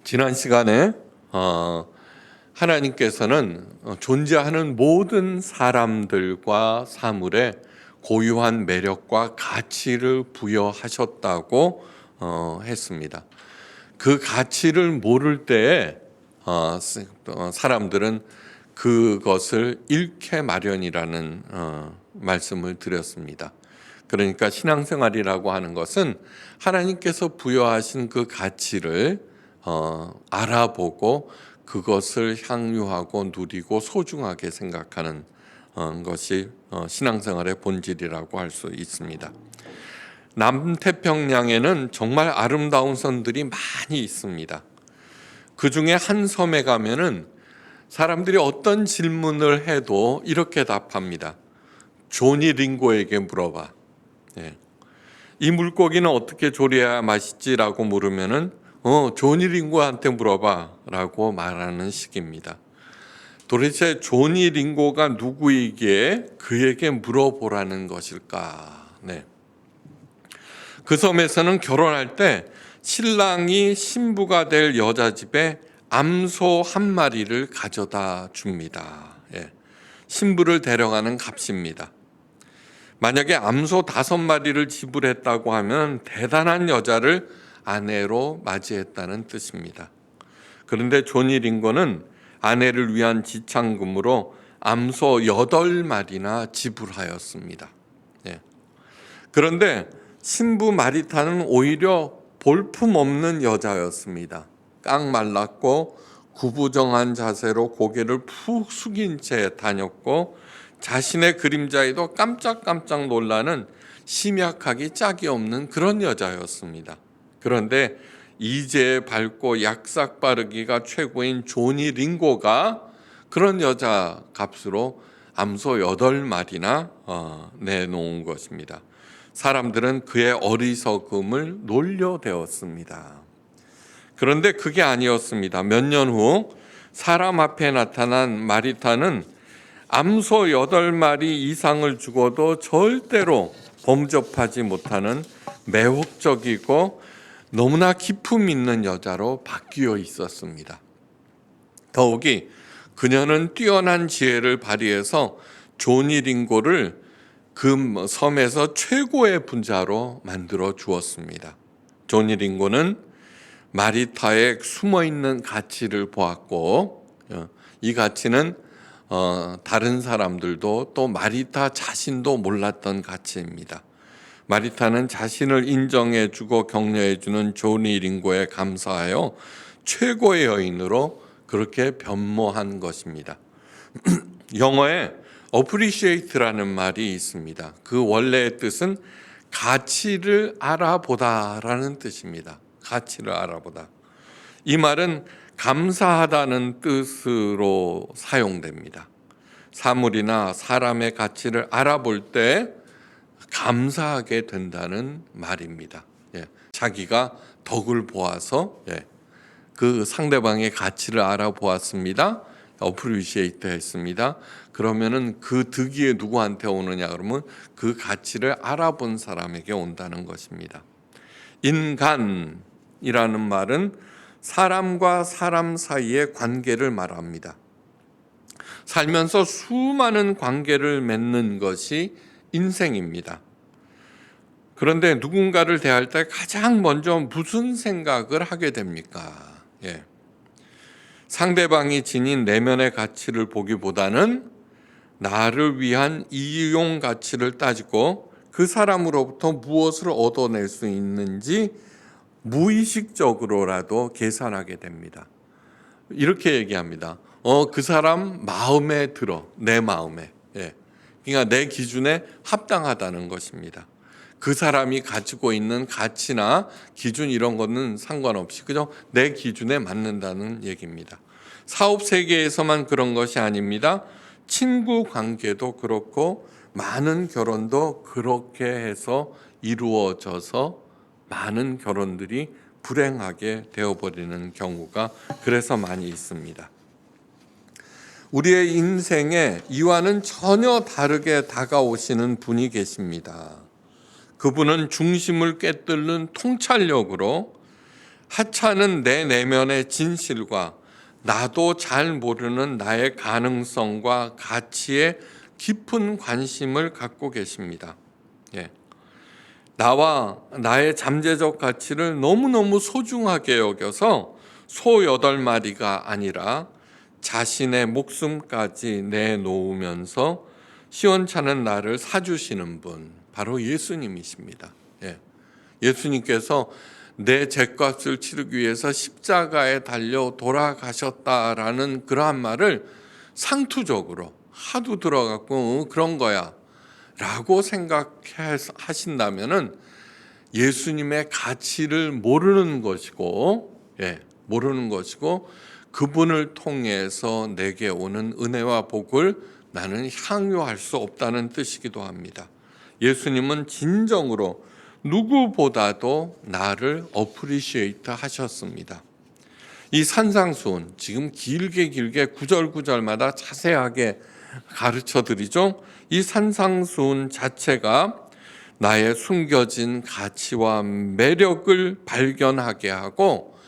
지난 시간에 하나님께서는 존재하는 모든 사람들과 사물에 고유한 매력과 가치를 부여하셨다고 했습니다. 그 가치를 모를 때에 사람들은 그것을 잃게 마련이라는 말씀을 드렸습니다. 그러니까 신앙생활이라고 하는 것은 하나님께서 부여하신 그 가치를 알아보고 그것을 향유하고 누리고 소중하게 생각하는 것이 신앙생활의 본질이라고 할 수 있습니다. 남태평양에는 정말 아름다운 섬들이 많이 있습니다. 그 중에 한 섬에 가면은 사람들이 어떤 질문을 해도 이렇게 답합니다. 조니 링고에게 물어봐. 이 물고기는 어떻게 조리해야 맛있지라고 물으면은 조니 링고한테 물어봐라고 말하는 식입니다. 도대체 조니 링고가 누구이기에 그에게 물어보라는 것일까? 그 섬에서는 결혼할 때 신랑이 신부가 될 여자 집에 암소 한 마리를 가져다 줍니다. 신부를 데려가는 값입니다. 만약에 암소 5마리를 지불했다고 하면 대단한 여자를 아내로 맞이했다는 뜻입니다. 그런데 조니 링고는 아내를 위한 지참금으로 암소 8마리나 지불하였습니다. 그런데 신부 마리타는 오히려 볼품없는 여자였습니다. 깡 말랐고 구부정한 자세로 고개를 푹 숙인 채 다녔고 자신의 그림자에도 깜짝깜짝 놀라는 심약하기 짝이 없는 그런 여자였습니다. 그런데 이제 밝고 약삭 빠르기가 최고인 조니 링고가 그런 여자 값으로 암소 8마리나 내놓은 것입니다. 사람들은 그의 어리석음을 놀려대었습니다. 그런데 그게 아니었습니다. 몇 년 후 사람 앞에 나타난 마리타는 암소 8마리 이상을 주고도 절대로 범접하지 못하는 매혹적이고 너무나 기품 있는 여자로 바뀌어 있었습니다. 더욱이 그녀는 뛰어난 지혜를 발휘해서 조니 링고를 그 섬에서 최고의 분자로 만들어 주었습니다. 조니 링고는 마리타의 숨어있는 가치를 보았고 이 가치는 다른 사람들도 또 마리타 자신도 몰랐던 가치입니다. 마리타는 자신을 인정해주고 격려해주는 조니 링고에 감사하여 최고의 여인으로 그렇게 변모한 것입니다. 영어에 appreciate라는 말이 있습니다. 그 원래의 뜻은 가치를 알아보다라는 뜻입니다. 가치를 알아보다. 이 말은 감사하다는 뜻으로 사용됩니다. 사물이나 사람의 가치를 알아볼 때 감사하게 된다는 말입니다. 자기가 덕을 보아서 그 상대방의 가치를 알아보았습니다. 어프리시에이트 했습니다. 그러면은 그 득이 누구한테 오느냐 그러면 그 가치를 알아본 사람에게 온다는 것입니다. 인간이라는 말은 사람과 사람 사이의 관계를 말합니다. 살면서 수많은 관계를 맺는 것이 인생입니다. 그런데 누군가를 대할 때 가장 먼저 무슨 생각을 하게 됩니까? 상대방이 지닌 내면의 가치를 보기보다는 나를 위한 이용 가치를 따지고 그 사람으로부터 무엇을 얻어낼 수 있는지 무의식적으로라도 계산하게 됩니다. 이렇게 얘기합니다. 그 사람 마음에 들어, 내 마음에. 그러니까 내 기준에 합당하다는 것입니다. 그 사람이 가지고 있는 가치나 기준 이런 거는 상관없이 그저 내 기준에 맞는다는 얘기입니다. 사업 세계에서만 그런 것이 아닙니다. 친구 관계도 그렇고 많은 결혼도 그렇게 해서 이루어져서 많은 결혼들이 불행하게 되어버리는 경우가 그래서 많이 있습니다. 우리의 인생에 이와는 전혀 다르게 다가오시는 분이 계십니다. 그분은 중심을 꿰뚫는 통찰력으로 하찮은 내 내면의 진실과 나도 잘 모르는 나의 가능성과 가치에 깊은 관심을 갖고 계십니다. 예. 나와 나의 잠재적 가치를 너무너무 소중하게 여겨서 소 8마리가 아니라 자신의 목숨까지 내놓으면서 시원찮은 나를 사주시는 분, 바로 예수님이십니다. 예. 예수님께서 내 죄값을 치르기 위해서 십자가에 달려 돌아가셨다라는 그러한 말을 상투적으로 하도 들어갖고 그런 거야 라고 생각하신다면은 예수님의 가치를 모르는 것이고, 모르는 것이고, 그분을 통해서 내게 오는 은혜와 복을 나는 향유할 수 없다는 뜻이기도 합니다. 예수님은 진정으로 누구보다도 나를 어프리시에이트 하셨습니다. 이 산상수훈, 지금 길게 구절마다 자세하게 가르쳐 드리죠. 이 산상수훈 자체가 나의 숨겨진 가치와 매력을 발견하게 하고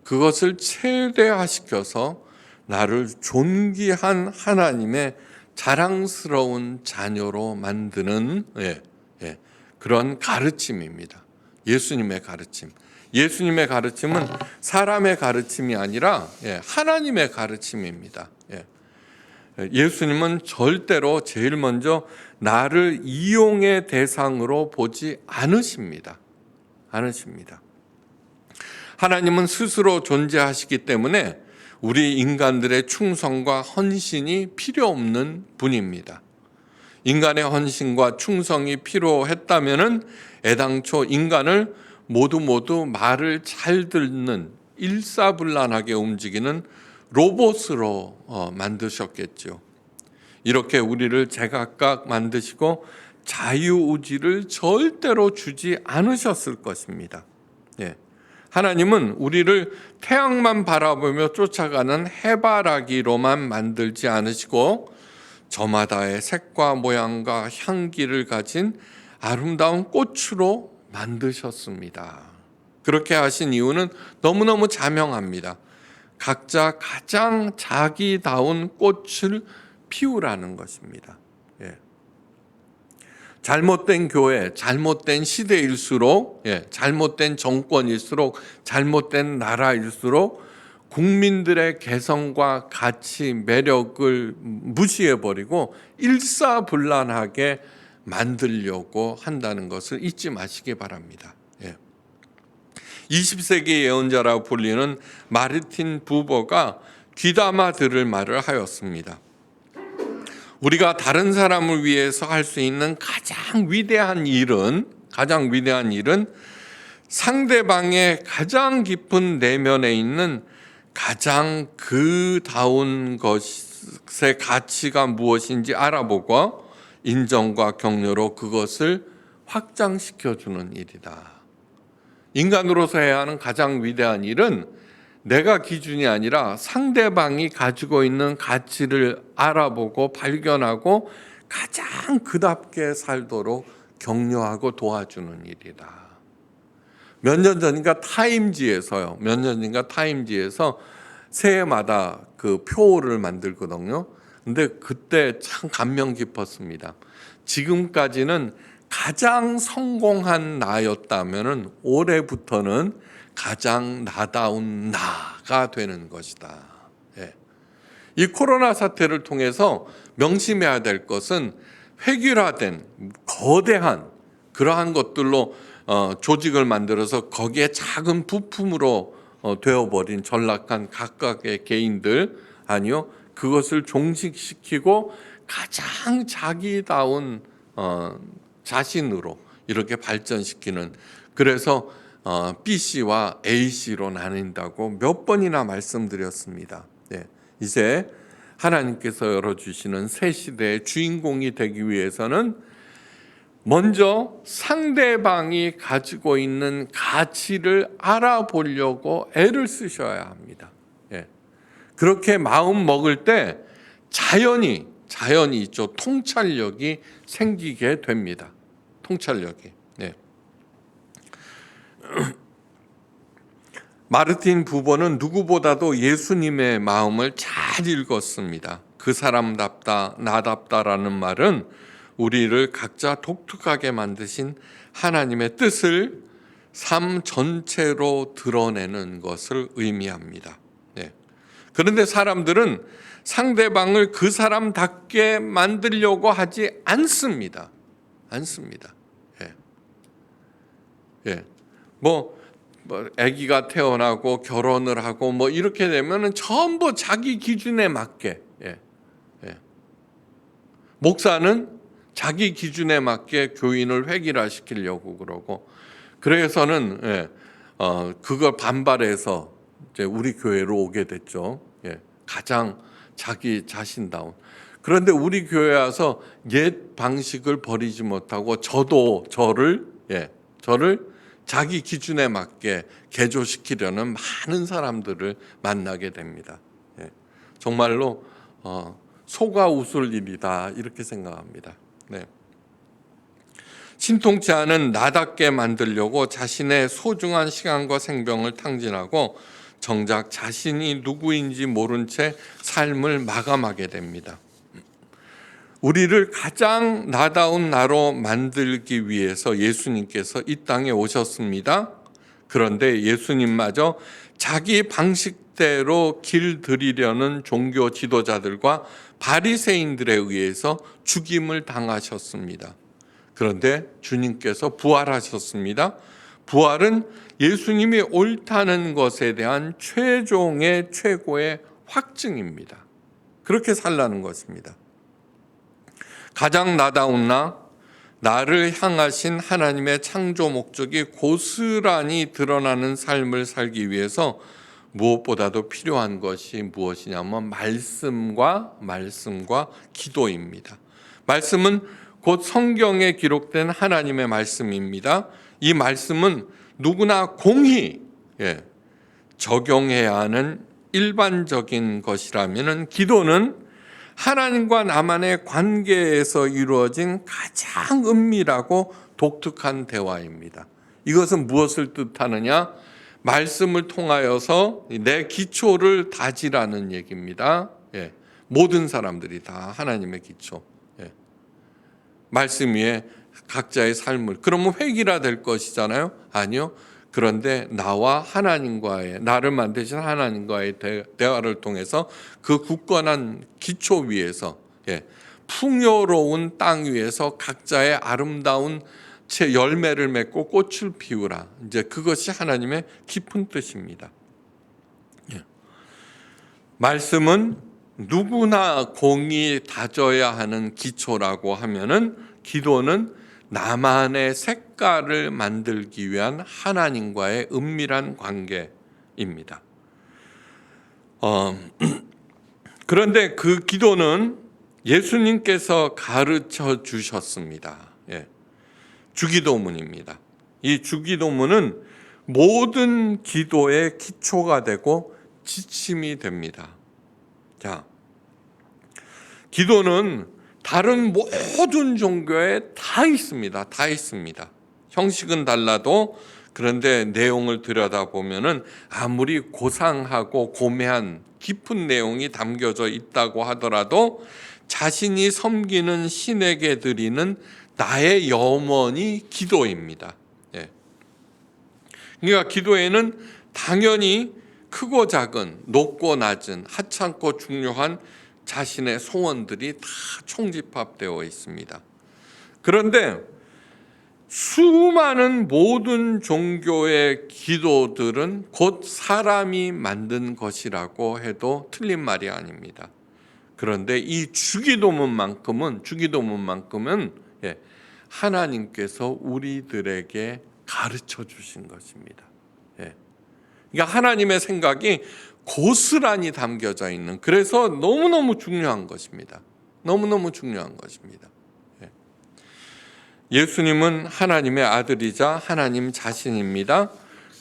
그것을 최대화시켜서 나를 존귀한 하나님의 자랑스러운 자녀로 만드는 그런 가르침입니다. 예수님의 가르침. 예수님의 가르침은 사람의 가르침이 아니라 하나님의 가르침입니다. 예수님은 절대로 제일 먼저 나를 이용의 대상으로 보지 않으십니다. 하나님은 스스로 존재하시기 때문에 우리 인간들의 충성과 헌신이 필요 없는 분입니다. 인간의 헌신과 충성이 필요했다면은 애당초 인간을 모두 말을 잘 듣는 일사불란하게 움직이는 로봇으로 만드셨겠죠. 이렇게 우리를 제각각 만드시고 자유의지를 절대로 주지 않으셨을 것입니다. 하나님은 우리를 태양만 바라보며 쫓아가는 해바라기로만 만들지 않으시고 저마다의 색과 모양과 향기를 가진 아름다운 꽃으로 만드셨습니다. 그렇게 하신 이유는 너무너무 자명합니다. 각자 가장 자기다운 꽃을 피우라는 것입니다. 잘못된 교회, 잘못된 시대일수록, 잘못된 정권일수록, 잘못된 나라일수록 국민들의 개성과 가치, 매력을 무시해버리고 일사불란하게 만들려고 한다는 것을 잊지 마시기 바랍니다. 20세기 예언자라고 불리는 마르틴 부버가 귀담아 들을 말을 하였습니다. 우리가 다른 사람을 위해서 할 수 있는 가장 위대한 일은 상대방의 가장 깊은 내면에 있는 가장 그다운 것의 가치가 무엇인지 알아보고 인정과 격려로 그것을 확장시켜주는 일이다. 인간으로서 해야 하는 가장 위대한 일은 내가 기준이 아니라 상대방이 가지고 있는 가치를 알아보고 발견하고 가장 그답게 살도록 격려하고 도와주는 일이다. 몇 년 전인가 타임지에서 새해마다 그 표를 만들거든요. 근데 그때 참 감명 깊었습니다. 지금까지는 가장 성공한 나였다면은 올해부터는 가장 나다운 나가 되는 것이다. 이 코로나 사태를 통해서 명심해야 될 것은 획일화된 거대한 그러한 것들로 조직을 만들어서 거기에 작은 부품으로 되어버린 전락한 각각의 개인들 아니요, 그것을 종식시키고 가장 자기다운 자신으로 이렇게 발전시키는, 그래서 B씨와 A씨로 나뉜다고 몇 번이나 말씀드렸습니다. 이제 하나님께서 열어주시는 새 시대의 주인공이 되기 위해서는 먼저 상대방이 가지고 있는 가치를 알아보려고 애를 쓰셔야 합니다. 그렇게 마음 먹을 때 자연히 있죠. 통찰력이 생기게 됩니다. 통찰력이. 마르틴 부보는 누구보다도 예수님의 마음을 잘 읽었습니다. 그 사람답다, 나답다라는 말은 우리를 각자 독특하게 만드신 하나님의 뜻을 삶 전체로 드러내는 것을 의미합니다. 네. 그런데 사람들은 상대방을 그 사람답게 만들려고 하지 않습니다. 예. 예. 아기가 태어나고 결혼을 하고 이렇게 되면은 전부 자기 기준에 맞게. 예. 목사는 자기 기준에 맞게 교인을 획일화시키려고 그러고, 그래서는 그걸 반발해서 이제 우리 교회로 오게 됐죠. 가장 자기 자신다운. 그런데 우리 교회 와서 옛 방식을 버리지 못하고 저를 자기 기준에 맞게 개조시키려는 많은 사람들을 만나게 됩니다. 정말로 속아 웃을 일이다 이렇게 생각합니다. 네. 신통치 않은 나답게 만들려고 자신의 소중한 시간과 생명을 탕진하고 정작 자신이 누구인지 모른 채 삶을 마감하게 됩니다. 우리를 가장 나다운 나로 만들기 위해서 예수님께서 이 땅에 오셨습니다. 그런데 예수님마저 자기 방식대로 길들이려는 종교 지도자들과 바리새인들에 의해서 죽임을 당하셨습니다. 그런데 주님께서 부활하셨습니다. 부활은 예수님이 옳다는 것에 대한 최고의 확증입니다. 그렇게 살라는 것입니다. 가장 나다운 나를 향하신 하나님의 창조 목적이 고스란히 드러나는 삶을 살기 위해서 무엇보다도 필요한 것이 무엇이냐면 말씀과 기도입니다. 말씀은 곧 성경에 기록된 하나님의 말씀입니다. 이 말씀은 누구나 공히 적용해야 하는 일반적인 것이라면 기도는 하나님과 나만의 관계에서 이루어진 가장 은밀하고 독특한 대화입니다. 이것은 무엇을 뜻하느냐? 말씀을 통하여서 내 기초를 다지라는 얘기입니다. 모든 사람들이 다 하나님의 기초. 말씀 위에 각자의 삶을, 그러면 획일화될 것이잖아요? 아니요. 그런데 나를 만드신 하나님과의 대화를 통해서 그 굳건한 기초 위에서 풍요로운 땅 위에서 각자의 아름다운 채 열매를 맺고 꽃을 피우라. 이제 그것이 하나님의 깊은 뜻입니다. 말씀은 누구나 공이 다져야 하는 기초라고 하면은 기도는 나만의 색깔을 만들기 위한 하나님과의 은밀한 관계입니다. 그런데 그 기도는 예수님께서 가르쳐 주셨습니다. 주기도문입니다. 이 주기도문은 모든 기도의 기초가 되고 지침이 됩니다. 자, 기도는 다른 모든 종교에 다 있습니다. 형식은 달라도 그런데 내용을 들여다보면은 아무리 고상하고 고매한 깊은 내용이 담겨져 있다고 하더라도 자신이 섬기는 신에게 드리는 나의 염원이 기도입니다. 그러니까 기도에는 당연히 크고 작은, 높고 낮은, 하찮고 중요한 자신의 소원들이 다 총집합되어 있습니다. 그런데 수많은 모든 종교의 기도들은 곧 사람이 만든 것이라고 해도 틀린 말이 아닙니다. 그런데 이 주기도문만큼은 하나님께서 우리들에게 가르쳐 주신 것입니다. 그러니까 하나님의 생각이 고스란히 담겨져 있는, 그래서 너무너무 중요한 것입니다. 예수님은 하나님의 아들이자 하나님 자신입니다.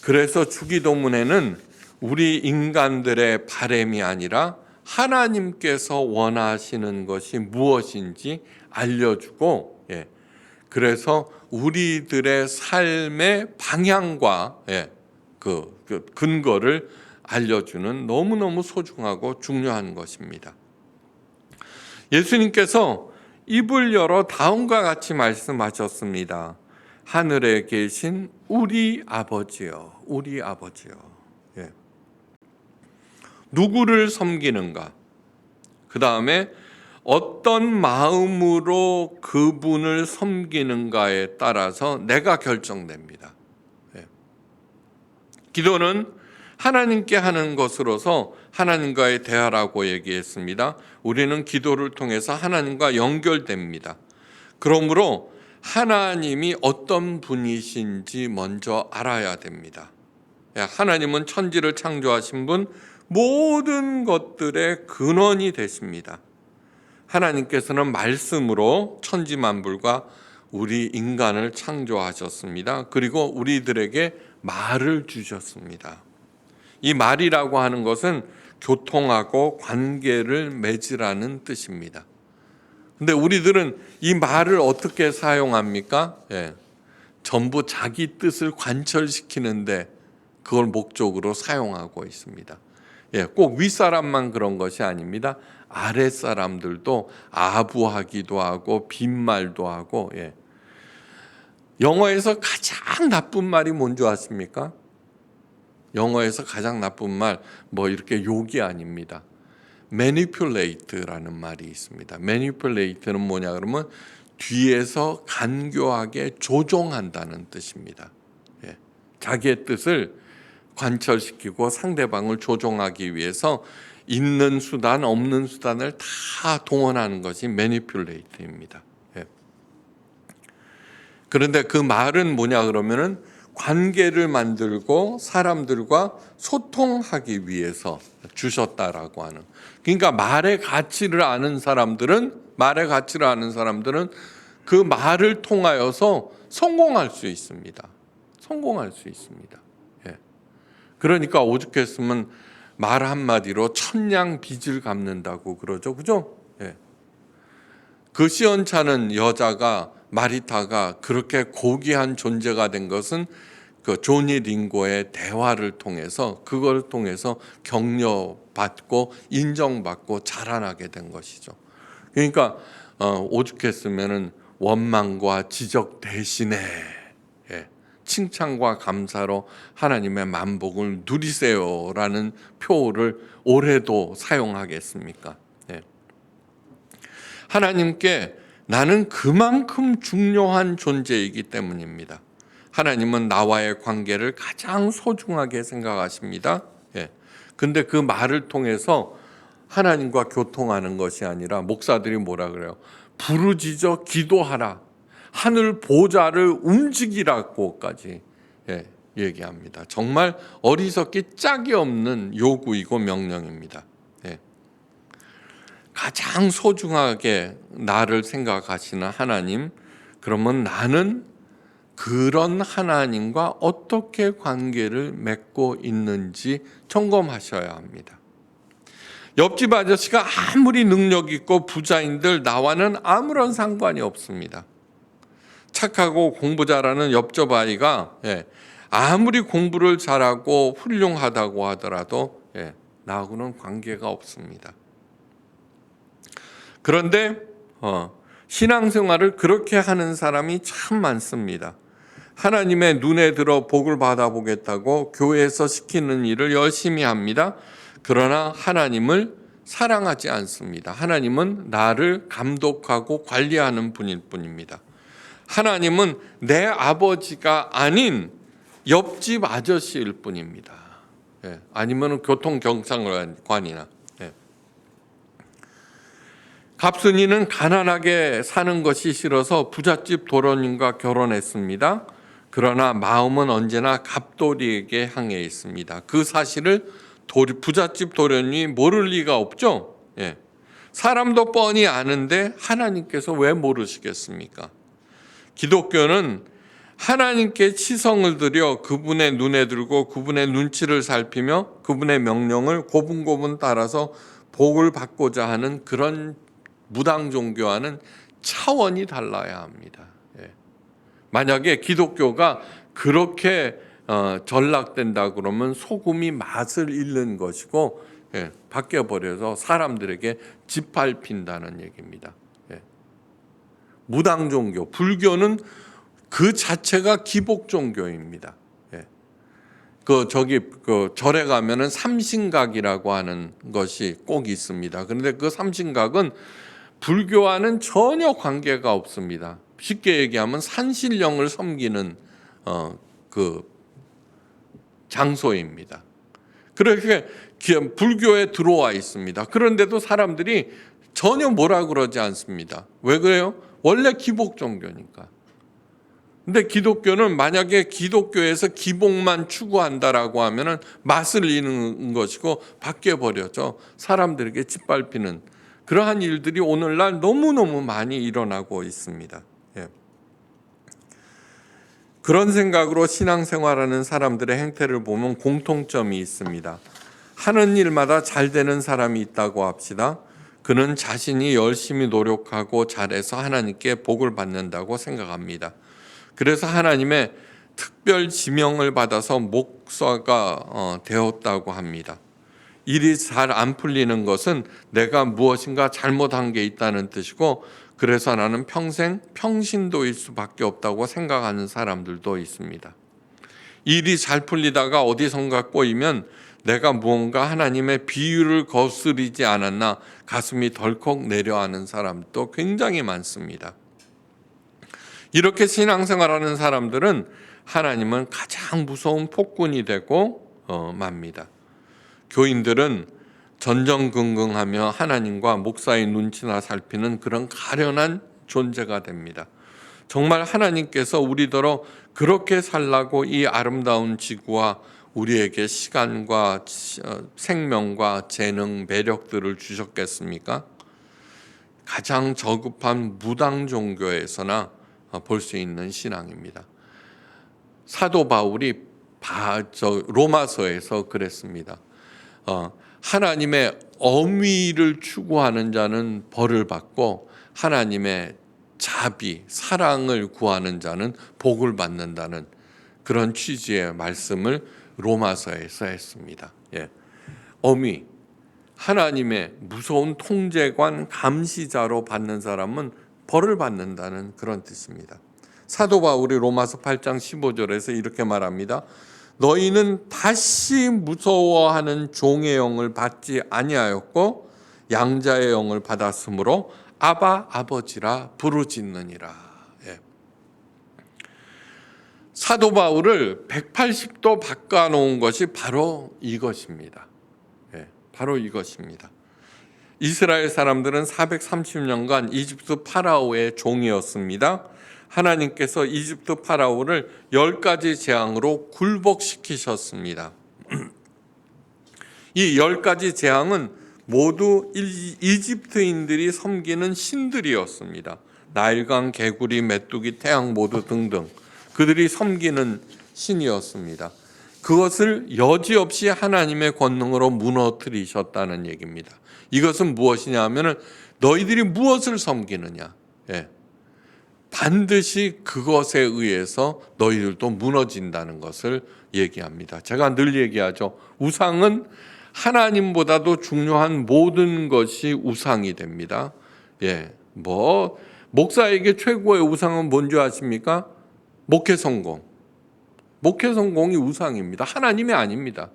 그래서 주기도문에는 우리 인간들의 바람이 아니라 하나님께서 원하시는 것이 무엇인지 알려주고, 그래서 우리들의 삶의 방향과 그 근거를 알려주는 너무너무 소중하고 중요한 것입니다. 예수님께서 입을 열어 다음과 같이 말씀하셨습니다. 하늘에 계신 우리 아버지여, 우리 아버지여. 예. 누구를 섬기는가? 그 다음에 어떤 마음으로 그분을 섬기는가에 따라서 내가 결정됩니다. 예. 기도는 하나님께 하는 것으로서 하나님과의 대화라고 얘기했습니다. 우리는 기도를 통해서 하나님과 연결됩니다. 그러므로 하나님이 어떤 분이신지 먼저 알아야 됩니다. 하나님은 천지를 창조하신 분, 모든 것들의 근원이 되십니다. 하나님께서는 말씀으로 천지 만물과 우리 인간을 창조하셨습니다. 그리고 우리들에게 말을 주셨습니다. 이 말이라고 하는 것은 교통하고 관계를 맺으라는 뜻입니다. 근데 우리들은 이 말을 어떻게 사용합니까? 전부 자기 뜻을 관철시키는데 그걸 목적으로 사용하고 있습니다. 꼭 윗사람만 그런 것이 아닙니다. 아랫사람들도 아부하기도 하고 빈말도 하고. 영어에서 가장 나쁜 말이 뭔지 아십니까? 영어에서 가장 나쁜 말, 이렇게 욕이 아닙니다. manipulate라는 말이 있습니다. manipulate는 뭐냐 그러면 뒤에서 간교하게 조종한다는 뜻입니다. 자기의 뜻을 관철시키고 상대방을 조종하기 위해서 있는 수단, 없는 수단을 다 동원하는 것이 manipulate입니다. 그런데 그 말은 뭐냐 그러면은 관계를 만들고 사람들과 소통하기 위해서 주셨다라고 하는. 그러니까 말의 가치를 아는 사람들은 그 말을 통하여서 성공할 수 있습니다. 성공할 수 있습니다. 그러니까 오죽했으면 말 한마디로 천냥 빚을 갚는다고 그러죠. 그죠? 그 시원찮은 여자가 마리타가 그렇게 고귀한 존재가 된 것은 그 조니 링고의 대화를 통해서 그걸 통해서 격려받고 인정받고 자라나게 된 것이죠. 그러니까 오죽했으면은 원망과 지적 대신에 칭찬과 감사로 하나님의 만복을 누리세요라는 표를 올해도 사용하겠습니까? 하나님께 나는 그만큼 중요한 존재이기 때문입니다. 하나님은 나와의 관계를 가장 소중하게 생각하십니다. 근데 그 말을 통해서 하나님과 교통하는 것이 아니라 목사들이 뭐라 그래요? 부르짖어 기도하라. 하늘 보좌를 움직이라고까지 얘기합니다. 정말 어리석기 짝이 없는 요구이고 명령입니다. 가장 소중하게 나를 생각하시는 하나님, 그러면 나는 그런 하나님과 어떻게 관계를 맺고 있는지 점검하셔야 합니다. 옆집 아저씨가 아무리 능력 있고 부자인들 나와는 아무런 상관이 없습니다. 착하고 공부 잘하는 옆집 아이가 아무리 공부를 잘하고 훌륭하다고 하더라도 나하고는 관계가 없습니다. 그런데 신앙생활을 그렇게 하는 사람이 참 많습니다. 하나님의 눈에 들어 복을 받아보겠다고 교회에서 시키는 일을 열심히 합니다. 그러나 하나님을 사랑하지 않습니다. 하나님은 나를 감독하고 관리하는 분일 뿐입니다. 하나님은 내 아버지가 아닌 옆집 아저씨일 뿐입니다. 아니면 교통경찰관이나. 갑순이는 가난하게 사는 것이 싫어서 부잣집 도련님과 결혼했습니다. 그러나 마음은 언제나 갑돌이에게 향해 있습니다. 그 사실을 부잣집 도련님이 모를 리가 없죠. 사람도 뻔히 아는데 하나님께서 왜 모르시겠습니까? 기독교는 하나님께 치성을 드려 그분의 눈에 들고 그분의 눈치를 살피며 그분의 명령을 고분고분 따라서 복을 받고자 하는 그런 무당 종교와는 차원이 달라야 합니다. 만약에 기독교가 그렇게 전락된다 그러면 소금이 맛을 잃는 것이고 바뀌어 버려서 사람들에게 짓밟힌다는 얘기입니다. 무당 종교, 불교는 그 자체가 기복 종교입니다. 그 절에 가면은 삼신각이라고 하는 것이 꼭 있습니다. 그런데 그 삼신각은 불교와는 전혀 관계가 없습니다. 쉽게 얘기하면 산신령을 섬기는 그 장소입니다. 그렇게 불교에 들어와 있습니다. 그런데도 사람들이 전혀 뭐라 그러지 않습니다. 왜 그래요? 원래 기복 종교니까. 근데 기독교는 만약에 기독교에서 기복만 추구한다라고 하면은 맛을 잃는 것이고 바뀌어 버려서 사람들에게 짓밟히는 그러한 일들이 오늘날 너무너무 많이 일어나고 있습니다. 그런 생각으로 신앙생활하는 사람들의 행태를 보면 공통점이 있습니다. 하는 일마다 잘 되는 사람이 있다고 합시다. 그는 자신이 열심히 노력하고 잘해서 하나님께 복을 받는다고 생각합니다. 그래서 하나님의 특별 지명을 받아서 목사가 되었다고 합니다. 일이 잘 안 풀리는 것은 내가 무엇인가 잘못한 게 있다는 뜻이고, 그래서 나는 평생 평신도일 수밖에 없다고 생각하는 사람들도 있습니다. 일이 잘 풀리다가 어디선가 꼬이면 내가 무언가 하나님의 비유를 거스르지 않았나 가슴이 덜컥 내려하는 사람도 굉장히 많습니다. 이렇게 신앙생활하는 사람들은 하나님은 가장 무서운 폭군이 되고 맙니다. 교인들은 전전긍긍하며 하나님과 목사의 눈치나 살피는 그런 가련한 존재가 됩니다. 정말 하나님께서 우리더러 그렇게 살라고 이 아름다운 지구와 우리에게 시간과 생명과 재능, 매력들을 주셨겠습니까? 가장 저급한 무당 종교에서나 볼 수 있는 신앙입니다. 사도 바울이 로마서에서 그랬습니다. 하나님의 엄의를 추구하는 자는 벌을 받고 하나님의 자비, 사랑을 구하는 자는 복을 받는다는 그런 취지의 말씀을 로마서에서 했습니다. 엄의, 하나님의 무서운 통제관, 감시자로 받는 사람은 벌을 받는다는 그런 뜻입니다. 사도 바울이 로마서 8장 15절에서 이렇게 말합니다. 너희는 다시 무서워하는 종의 영을 받지 아니하였고 양자의 영을 받았으므로 아바 아버지라 부르짖느니라. 사도 바울을 180도 바꿔놓은 것이 바로 이것입니다. 바로 이것입니다. 이스라엘 사람들은 430년간 이집트 파라오의 종이었습니다. 하나님께서 이집트 파라오를 10가지 재앙으로 굴복시키셨습니다. 이 10가지 재앙은 모두 이집트인들이 섬기는 신들이었습니다. 나일강, 개구리, 메뚜기, 태양 모두 등등 그들이 섬기는 신이었습니다. 그것을 여지없이 하나님의 권능으로 무너뜨리셨다는 얘기입니다. 이것은 무엇이냐 하면은 너희들이 무엇을 섬기느냐. 반드시 그것에 의해서 너희들도 무너진다는 것을 얘기합니다. 제가 늘 얘기하죠. 우상은 하나님보다도 중요한 모든 것이 우상이 됩니다. 목사에게 최고의 우상은 뭔지 아십니까? 목회 성공. 목회 성공이 우상입니다. 하나님이 아닙니다.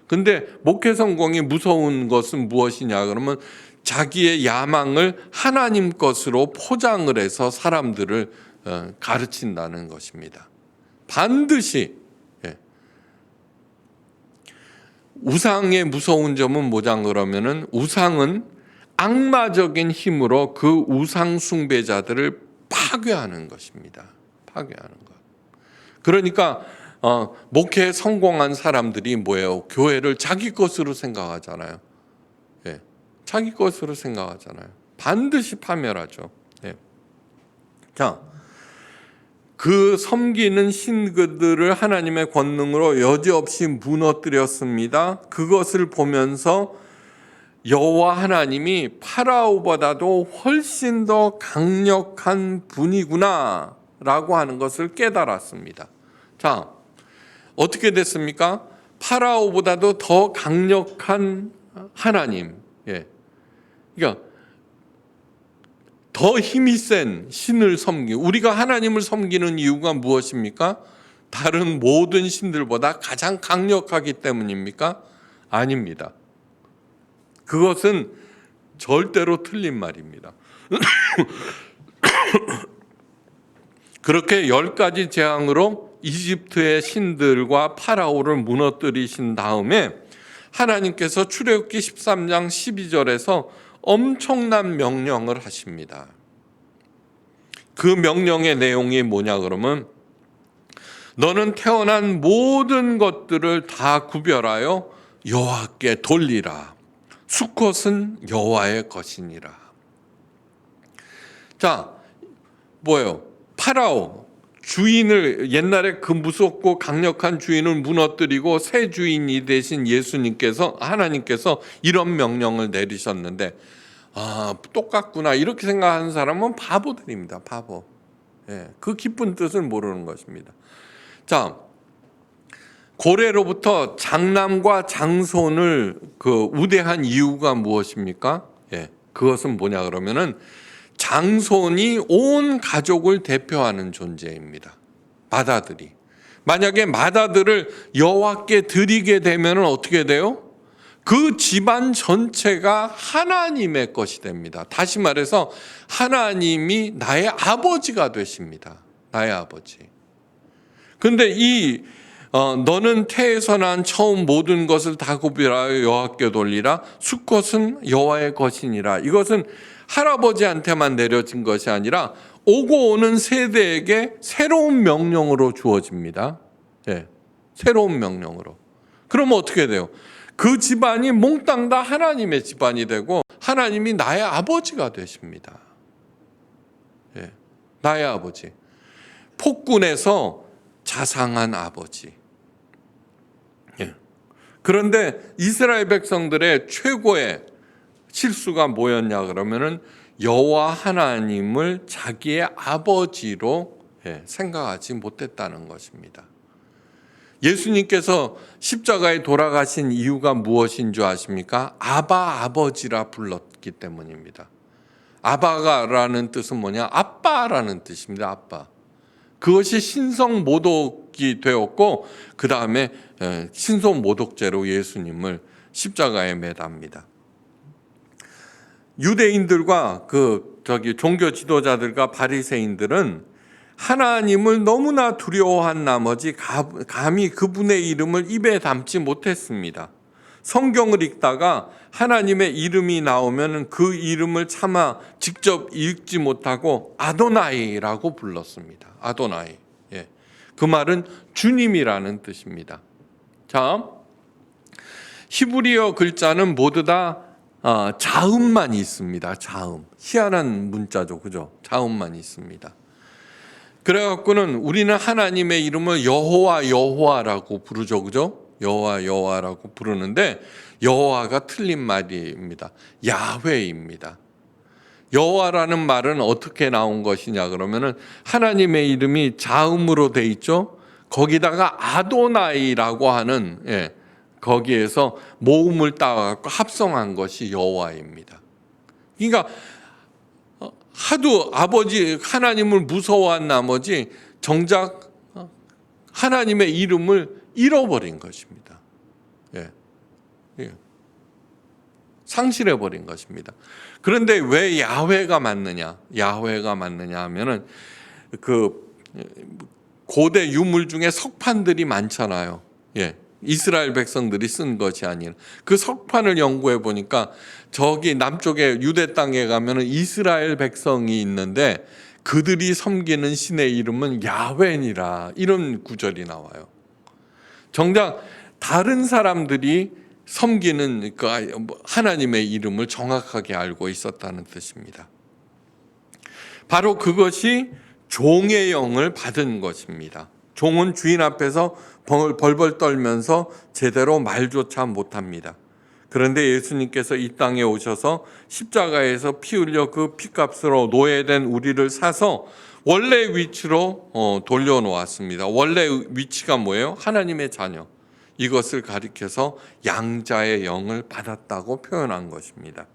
근데 목회 성공이 무서운 것은 무엇이냐 그러면 자기의 야망을 하나님 것으로 포장을 해서 사람들을 가르친다는 것입니다. 반드시. 우상의 무서운 점은 뭐냐 그러면은 우상은 악마적인 힘으로 그 우상 숭배자들을 파괴하는 것입니다. 파괴하는 것. 그러니까 목회에 성공한 사람들이 뭐예요? 교회를 자기 것으로 생각하잖아요. 자기 것으로 생각하잖아요. 반드시 파멸하죠. 자, 그 섬기는 신들을 하나님의 권능으로 여지없이 무너뜨렸습니다. 그것을 보면서 여호와 하나님이 파라오보다도 훨씬 더 강력한 분이구나 라고 하는 것을 깨달았습니다. 자, 어떻게 됐습니까? 파라오보다도 더 강력한 하나님, 그러니까 더 힘이 센 신을 우리가 하나님을 섬기는 이유가 무엇입니까? 다른 모든 신들보다 가장 강력하기 때문입니까? 아닙니다. 그것은 절대로 틀린 말입니다. 그렇게 10가지 재앙으로 이집트의 신들과 파라오를 무너뜨리신 다음에 하나님께서 출애굽기 13장 12절에서 엄청난 명령을 하십니다. 그 명령의 내용이 뭐냐 그러면 너는 태어난 모든 것들을 다 구별하여 여호와께 돌리라. 수컷은 여호와의 것이니라. 자, 뭐예요? 파라오 주인을 옛날에 그 무섭고 강력한 주인을 무너뜨리고 새 주인이 되신 예수님께서 하나님께서 이런 명령을 내리셨는데 똑같구나 이렇게 생각하는 사람은 바보들입니다. 바보. 그 깊은 뜻을 모르는 것입니다. 자, 고래로부터 장남과 장손을 우대한 이유가 무엇입니까? 그것은 뭐냐 그러면은 장손이 온 가족을 대표하는 존재입니다. 맏아들이. 만약에 맏아들을 여호와께 드리게 되면 어떻게 돼요? 그 집안 전체가 하나님의 것이 됩니다. 다시 말해서 하나님이 나의 아버지가 되십니다. 나의 아버지. 근데 너는 태에서 난 처음 모든 것을 다 구별하여 여호와께 돌리라. 수컷은 여호와의 것이니라. 이것은 할아버지한테만 내려진 것이 아니라 오고 오는 세대에게 새로운 명령으로 주어집니다. 새로운 명령으로. 그러면 어떻게 돼요? 그 집안이 몽땅 다 하나님의 집안이 되고 하나님이 나의 아버지가 되십니다. 나의 아버지. 폭군에서 자상한 아버지. 그런데 이스라엘 백성들의 최고의 실수가 뭐였냐 그러면은 여호와 하나님을 자기의 아버지로 생각하지 못했다는 것입니다. 예수님께서 십자가에 돌아가신 이유가 무엇인 줄 아십니까? 아바 아버지라 불렀기 때문입니다. 아바가라는 뜻은 뭐냐? 아빠라는 뜻입니다. 아빠. 그것이 신성 모독이 되었고 그 다음에 신성 모독죄로 예수님을 십자가에 매답니다. 유대인들과 종교 지도자들과 바리새인들은 하나님을 너무나 두려워한 나머지 감히 그분의 이름을 입에 담지 못했습니다. 성경을 읽다가 하나님의 이름이 나오면 그 이름을 차마 직접 읽지 못하고 아도나이라고 불렀습니다. 아도나이. 그 말은 주님이라는 뜻입니다. 자, 히브리어 글자는 모두 다 자음만 있습니다. 자음. 희한한 문자죠. 그죠? 자음만 있습니다. 그래갖고는 우리는 하나님의 이름을 여호와 여호와라고 부르죠. 그죠? 여호와 여호와라고 부르는데 여호와가 틀린 말입니다. 야훼입니다. 여호와라는 말은 어떻게 나온 것이냐 그러면은 하나님의 이름이 자음으로 돼 있죠. 거기다가 아도나이라고 하는 거기에서 모음을 따갖고 합성한 것이 여호와입니다. 그러니까 하도 아버지 하나님을 무서워한 나머지 정작 하나님의 이름을 잃어버린 것입니다. 상실해버린 것입니다. 그런데 왜 야훼가 맞느냐? 야훼가 맞느냐 하면은 고대 유물 중에 석판들이 많잖아요. 이스라엘 백성들이 쓴 것이 아닌 그 석판을 연구해 보니까 저기 남쪽에 유대 땅에 가면은 이스라엘 백성이 있는데 그들이 섬기는 신의 이름은 야훼니라 이런 구절이 나와요. 정작 다른 사람들이 섬기는 그 하나님의 이름을 정확하게 알고 있었다는 뜻입니다. 바로 그것이 종의 영을 받은 것입니다. 종은 주인 앞에서 벌벌 떨면서 제대로 말조차 못합니다. 그런데 예수님께서 이 땅에 오셔서 십자가에서 피 흘려 그 피값으로 노예된 우리를 사서 원래 위치로 돌려놓았습니다. 원래 위치가 뭐예요? 하나님의 자녀. 이것을 가리켜서 양자의 영을 받았다고 표현한 것입니다.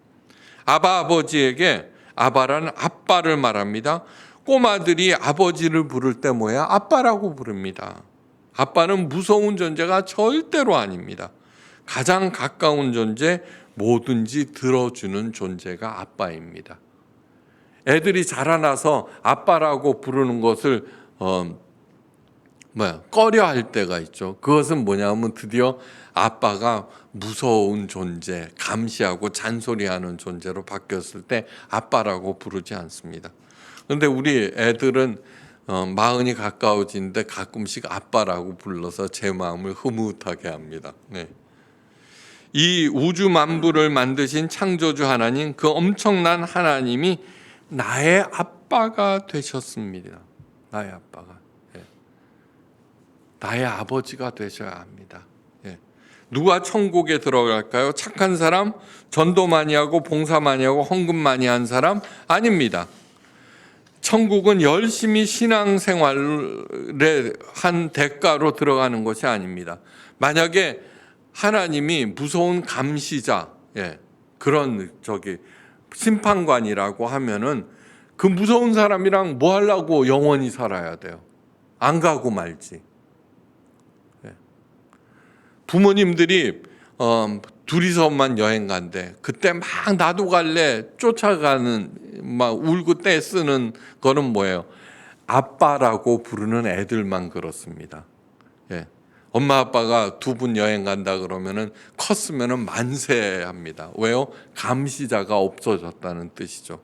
아바 아버지에게, 아바라는 아빠를 말합니다. 꼬마들이 아버지를 부를 때 뭐야? 아빠라고 부릅니다. 아빠는 무서운 존재가 절대로 아닙니다. 가장 가까운 존재, 뭐든지 들어주는 존재가 아빠입니다. 애들이 자라나서 아빠라고 부르는 것을 꺼려할 때가 있죠. 그것은 뭐냐면 드디어 아빠가 무서운 존재, 감시하고 잔소리하는 존재로 바뀌었을 때 아빠라고 부르지 않습니다. 그런데 우리 애들은 마흔이 가까워지는데 가끔씩 아빠라고 불러서 제 마음을 흐뭇하게 합니다. 네. 이 우주 만물을 만드신 창조주 하나님, 그 엄청난 하나님이 나의 아빠가 되셨습니다. 나의 아빠가. 예. 나의 아버지가 되셔야 합니다. 예. 누가 천국에 들어갈까요? 착한 사람, 전도 많이 하고 봉사 많이 하고 헌금 많이 한 사람? 아닙니다. 천국은 열심히 신앙생활에 한 대가로 들어가는 것이 아닙니다. 만약에 하나님이 무서운 감시자, 그런 심판관이라고 하면은 그 무서운 사람이랑 뭐 하려고 영원히 살아야 돼요? 안 가고 말지. 부모님들이 둘이서만 여행 간대. 그때 막 나도 갈래 쫓아가는, 막 울고 떼쓰는 거는 뭐예요? 아빠라고 부르는 애들만 그렇습니다. 엄마 아빠가 두 분 여행 간다 그러면은 컸으면은 만세합니다. 왜요? 감시자가 없어졌다는 뜻이죠.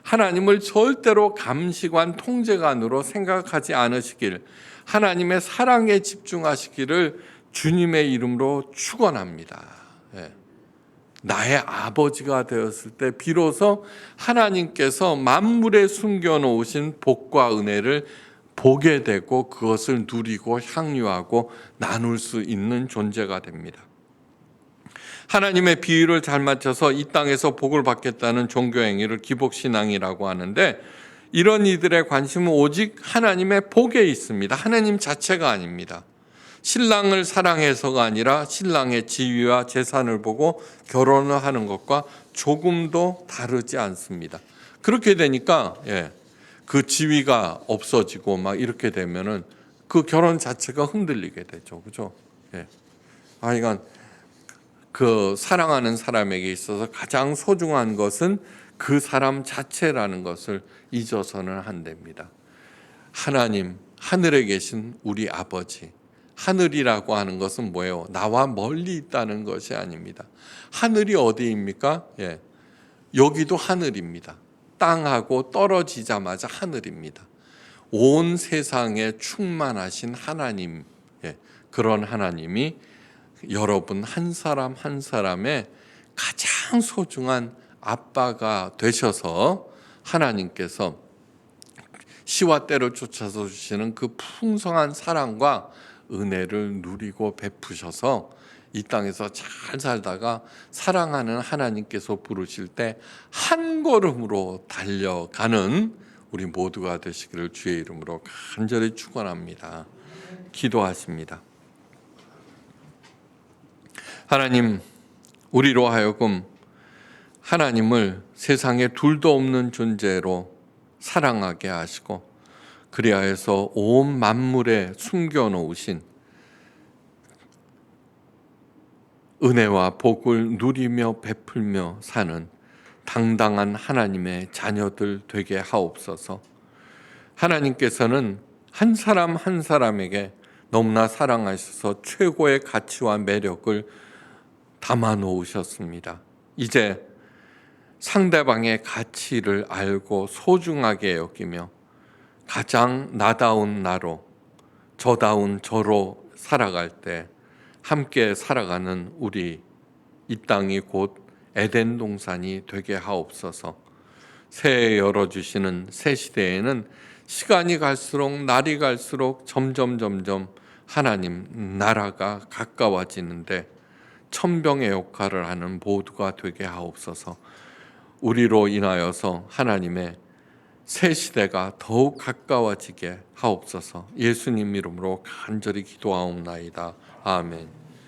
하나님을 절대로 감시관, 통제관으로 생각하지 않으시길, 하나님의 사랑에 집중하시기를 주님의 이름으로 축원합니다. 나의 아버지가 되었을 때 비로소 하나님께서 만물에 숨겨놓으신 복과 은혜를 보게 되고 그것을 누리고 향유하고 나눌 수 있는 존재가 됩니다. 하나님의 비유를 잘 맞춰서 이 땅에서 복을 받겠다는 종교 행위를 기복신앙이라고 하는데, 이런 이들의 관심은 오직 하나님의 복에 있습니다. 하나님 자체가 아닙니다. 신랑을 사랑해서가 아니라 신랑의 지위와 재산을 보고 결혼을 하는 것과 조금도 다르지 않습니다. 그렇게 되니까 그 지위가 없어지고 막 이렇게 되면은 그 결혼 자체가 흔들리게 되죠. 그죠? 그러니까 그 사랑하는 사람에게 있어서 가장 소중한 것은 그 사람 자체라는 것을 잊어서는 안 됩니다. 하나님, 하늘에 계신 우리 아버지. 하늘이라고 하는 것은 뭐예요? 나와 멀리 있다는 것이 아닙니다. 하늘이 어디입니까? 여기도 하늘입니다. 땅하고 떨어지자마자 하늘입니다. 온 세상에 충만하신 하나님, 그런 하나님이 여러분 한 사람 한 사람의 가장 소중한 아빠가 되셔서 하나님께서 시와 때를 쫓아서 주시는 그 풍성한 사랑과 은혜를 누리고 베푸셔서 이 땅에서 잘 살다가 사랑하는 하나님께서 부르실 때 한 걸음으로 달려가는 우리 모두가 되시기를 주의 이름으로 간절히 축원합니다. 기도하십니다. 하나님, 우리로 하여금 하나님을 세상에 둘도 없는 존재로 사랑하게 하시고, 그리하여서 온 만물에 숨겨놓으신 은혜와 복을 누리며 베풀며 사는 당당한 하나님의 자녀들 되게 하옵소서. 하나님께서는 한 사람 한 사람에게 너무나 사랑하셔서 최고의 가치와 매력을 담아 놓으셨습니다. 이제 상대방의 가치를 알고 소중하게 여기며 가장 나다운 나로, 저다운 저로 살아갈 때 함께 살아가는 우리 이 땅이 곧 에덴 동산이 되게 하옵소서. 새해 열어주시는 새 시대에는 시간이 갈수록, 날이 갈수록 점점 하나님 나라가 가까워지는데 천병의 역할을 하는 모두가 되게 하옵소서. 우리로 인하여서 하나님의 새 시대가 더욱 가까워지게 하옵소서. 예수님 이름으로 간절히 기도하옵나이다. 아멘.